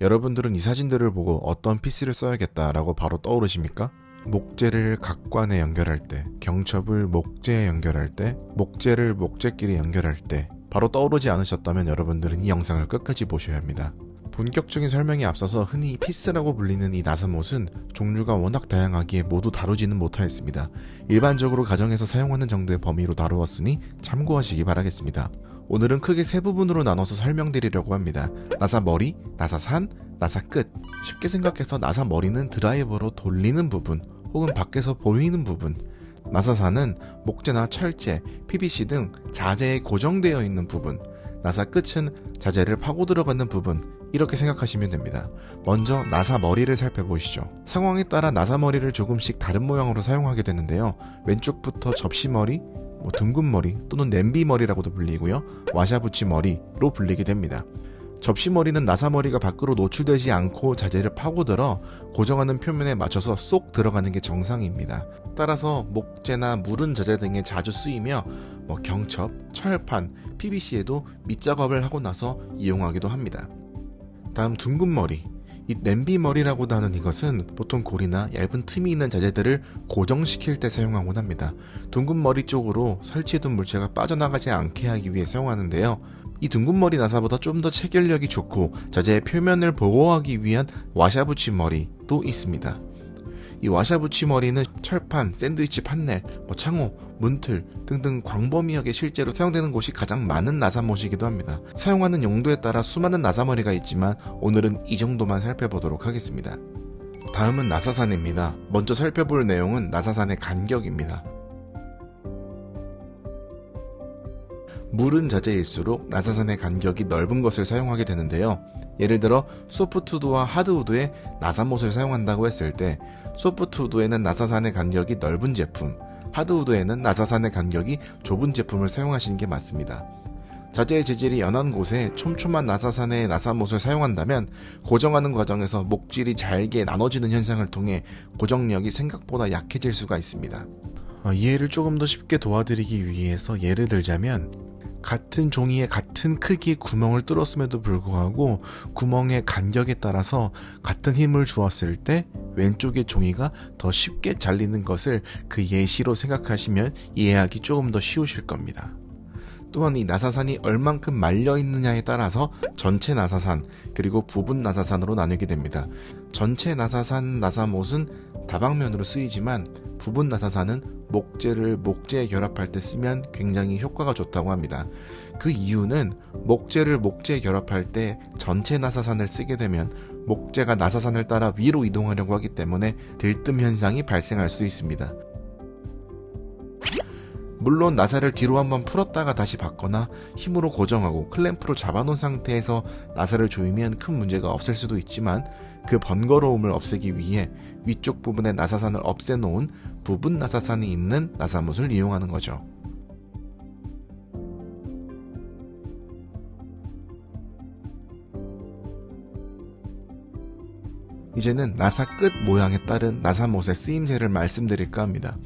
여러분들은 이 사진들을 보고 어떤 피스를 써야겠다라고 바로 떠오르십니까? 목재를 각관에 연결할 때, 경첩을 목재에 연결할 때, 목재를 목재끼리 연결할 때 바로 떠오르지 않으셨다면 여러분들은 이 영상을 끝까지 보셔야 합니다. 본격적인 설명에 앞서서 흔히 피스라고 불리는 이 나사못은 종류가 워낙 다양하기에 모두 다루지는 못하였습니다. 일반적으로 가정에서 사용하는 정도의 범위로 다루었으니 참고하시기 바라겠습니다. 오늘은 크게 세 부분으로 나눠서 설명드리려고 합니다. 나사 머리, 나사 산, 나사 끝. 쉽게 생각해서 나사 머리는 드라이버로 돌리는 부분 혹은 밖에서 보이는 부분, 나사 산은 목재나 철제, PVC 등 자재에 고정되어 있는 부분, 나사 끝은 자재를 파고 들어가는 부분, 이렇게 생각하시면 됩니다. 먼저 나사 머리를 살펴보시죠. 상황에 따라 나사 머리를 조금씩 다른 모양으로 사용하게 되는데요. 왼쪽부터 접시머리, 둥근머리 또는 냄비머리라고도 불리고요. 와샤부치머리로 불리게 됩니다. 접시머리는 나사머리가 밖으로 노출되지 않고 자재를 파고들어 고정하는 표면에 맞춰서 쏙 들어가는 게 정상입니다. 따라서 목재나 무른 자재 등에 자주 쓰이며 경첩, 철판, PVC에도 밑작업을 하고 나서 이용하기도 합니다. 다음 둥근머리. 이 냄비머리라고도 하는 이것은 보통 고리나 얇은 틈이 있는 자재들을 고정시킬 때 사용하곤 합니다. 둥근 머리 쪽으로 설치해둔 물체가 빠져나가지 않게 하기 위해 사용하는데요. 이 둥근 머리 나사보다 좀 더 체결력이 좋고 자재의 표면을 보호하기 위한 와샤부치 머리도 있습니다. 이 와샤부치 머리는 철판, 샌드위치 판넬, 창호, 문틀 등등 광범위하게 실제로 사용되는 곳이 가장 많은 나사못이기도 합니다. 사용하는 용도에 따라 수많은 나사머리가 있지만 오늘은 이 정도만 살펴보도록 하겠습니다. 다음은 나사산입니다. 먼저 살펴볼 내용은 나사산의 간격입니다. 무른 자재일수록 나사산의 간격이 넓은 것을 사용하게 되는데요. 예를 들어 소프트우드와 하드우드에 나사못을 사용한다고 했을 때 소프트우드에는 나사산의 간격이 넓은 제품, 하드우드에는 나사산의 간격이 좁은 제품을 사용하시는 게 맞습니다. 자재의 재질이 연한 곳에 촘촘한 나사산의 나사못을 사용한다면 고정하는 과정에서 목질이 잘게 나눠지는 현상을 통해 고정력이 생각보다 약해질 수가 있습니다. 이해를 조금 더 쉽게 도와드리기 위해서 예를 들자면 같은 종이에 같은 크기의 구멍을 뚫었음에도 불구하고 구멍의 간격에 따라서 같은 힘을 주었을 때 왼쪽의 종이가 더 쉽게 잘리는 것을 그 예시로 생각하시면 이해하기 조금 더 쉬우실 겁니다. 또한 이 나사산이 얼만큼 말려있느냐에 따라서 전체 나사산 그리고 부분 나사산으로 나뉘게 됩니다. 전체 나사산 나사못은 다방면으로 쓰이지만 부분 나사산은 목재를 목재에 결합할 때 쓰면 굉장히 효과가 좋다고 합니다. 그 이유는 목재를 목재에 결합할 때 전체 나사산을 쓰게 되면 목재가 나사산을 따라 위로 이동하려고 하기 때문에 들뜸 현상이 발생할 수 있습니다. 물론 나사를 뒤로 한번 풀었다가 다시 받거나 힘으로 고정하고 클램프로 잡아놓은 상태에서 나사를 조이면 큰 문제가 없을 수도 있지만 그 번거로움을 없애기 위해 위쪽 부분의 나사산을 없애놓은 부분 나사산이 있는 나사못을 이용하는 거죠. 이제는 나사 끝 모양에 따른 나사못의 쓰임새를 말씀드릴까 합니다.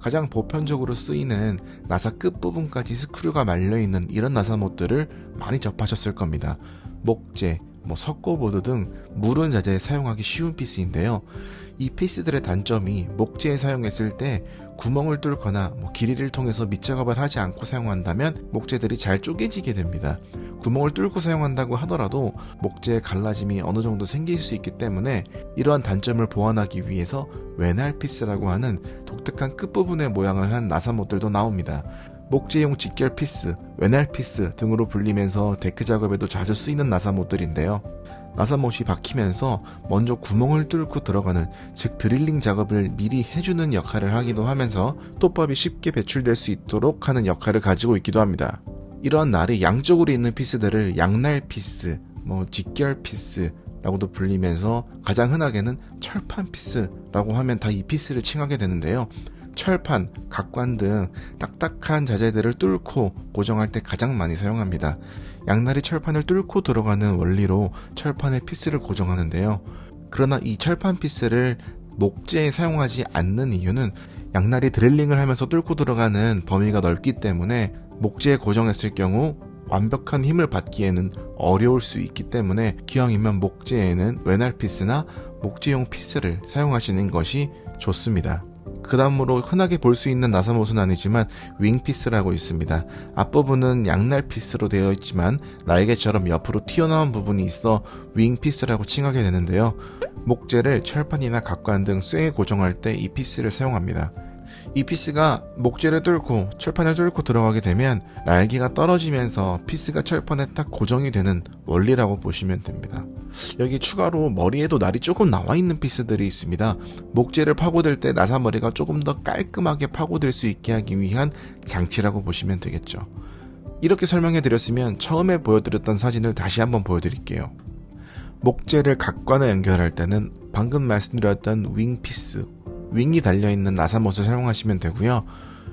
가장 보편적으로 쓰이는 나사 끝부분까지 스크류가 말려있는 이런 나사못들을 많이 접하셨을 겁니다. 목재, 석고보드 등 무른 자재에 사용하기 쉬운 피스인데요. 이 피스들의 단점이 목재에 사용했을 때 구멍을 뚫거나 길이를 통해서 밑작업을 하지 않고 사용한다면 목재들이 잘 쪼개지게 됩니다. 구멍을 뚫고 사용한다고 하더라도 목재의 갈라짐이 어느 정도 생길 수 있기 때문에 이러한 단점을 보완하기 위해서 웨날 피스라고 하는 독특한 끝부분의 모양을 한 나사못들도 나옵니다. 목재용 직결 피스, 웨날 피스 등으로 불리면서 데크 작업에도 자주 쓰이는 나사못들인데요. 나사못이 박히면서 먼저 구멍을 뚫고 들어가는, 즉 드릴링 작업을 미리 해주는 역할을 하기도 하면서 톱밥이 쉽게 배출될 수 있도록 하는 역할을 가지고 있기도 합니다. 이러한 날이 양쪽으로 있는 피스들을 양날 피스, 직결 피스 라고도 불리면서 가장 흔하게는 철판 피스라고 하면 다 이 피스를 칭하게 되는데요. 철판, 각관 등 딱딱한 자재들을 뚫고 고정할 때 가장 많이 사용합니다. 양날이 철판을 뚫고 들어가는 원리로 철판에 피스를 고정하는데요. 그러나 이 철판 피스를 목재에 사용하지 않는 이유는 양날이 드릴링을 하면서 뚫고 들어가는 범위가 넓기 때문에 목재에 고정했을 경우 완벽한 힘을 받기에는 어려울 수 있기 때문에 기왕이면 목재에는 외날 피스나 목재용 피스를 사용하시는 것이 좋습니다. 그 다음으로 흔하게 볼 수 있는 나사못은 아니지만 윙피스라고 있습니다. 앞부분은 양날 피스로 되어 있지만 날개처럼 옆으로 튀어나온 부분이 있어 윙피스라고 칭하게 되는데요. 목재를 철판이나 각관 등 쇠에 고정할 때 이 피스를 사용합니다. 이 피스가 목재를 뚫고 철판을 뚫고 들어가게 되면 날개가 떨어지면서 피스가 철판에 딱 고정이 되는 원리라고 보시면 됩니다. 여기 추가로 머리에도 날이 조금 나와 있는 피스들이 있습니다. 목재를 파고들 때 나사머리가 조금 더 깔끔하게 파고들 수 있게 하기 위한 장치라고 보시면 되겠죠. 이렇게 설명해 드렸으면 처음에 보여드렸던 사진을 다시 한번 보여드릴게요. 목재를 각관에 연결할 때는 방금 말씀드렸던 윙피스, 윙이 달려있는 나사못을 사용하시면 되고요.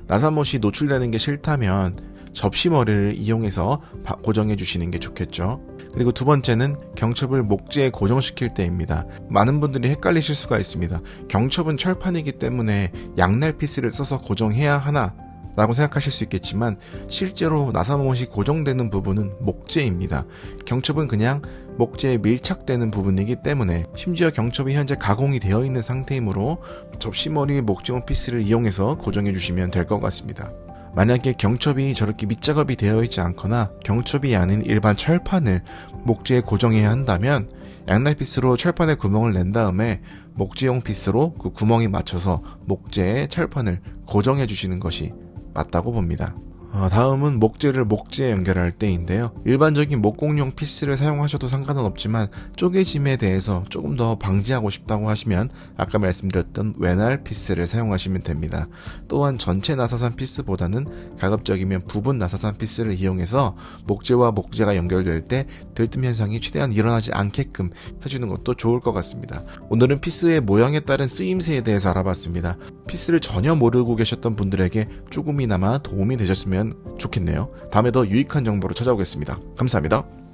나사못이 노출되는 게 싫다면 접시머리를 이용해서 고정해 주시는 게 좋겠죠. 그리고 두 번째는 경첩을 목재에 고정시킬 때입니다. 많은 분들이 헷갈리실 수가 있습니다. 경첩은 철판이기 때문에 양날 피스를 써서 고정해야 하나? 라고 생각하실 수 있겠지만 실제로 나사못이 고정되는 부분은 목재입니다. 경첩은 그냥 목재에 밀착되는 부분이기 때문에 심지어 경첩이 현재 가공이 되어 있는 상태이므로 접시머리 목재용 피스를 이용해서 고정해 주시면 될 것 같습니다. 만약에 경첩이 저렇게 밑작업이 되어 있지 않거나 경첩이 아닌 일반 철판을 목재에 고정해야 한다면 양날 피스로 철판에 구멍을 낸 다음에 목재용 피스로 그 구멍에 맞춰서 목재에 철판을 고정해 주시는 것이 맞다고 봅니다. 다음은 목재를 목재에 연결할 때인데요. 일반적인 목공용 피스를 사용하셔도 상관은 없지만 쪼개짐에 대해서 조금 더 방지하고 싶다고 하시면 아까 말씀드렸던 외날 피스를 사용하시면 됩니다. 또한 전체 나사산 피스보다는 가급적이면 부분 나사산 피스를 이용해서 목재와 목재가 연결될 때 들뜸 현상이 최대한 일어나지 않게끔 해주는 것도 좋을 것 같습니다. 오늘은 피스의 모양에 따른 쓰임새에 대해서 알아봤습니다. 피스를 전혀 모르고 계셨던 분들에게 조금이나마 도움이 되셨으면 좋겠네요. 다음에 더 유익한 정보로 찾아오겠습니다. 감사합니다.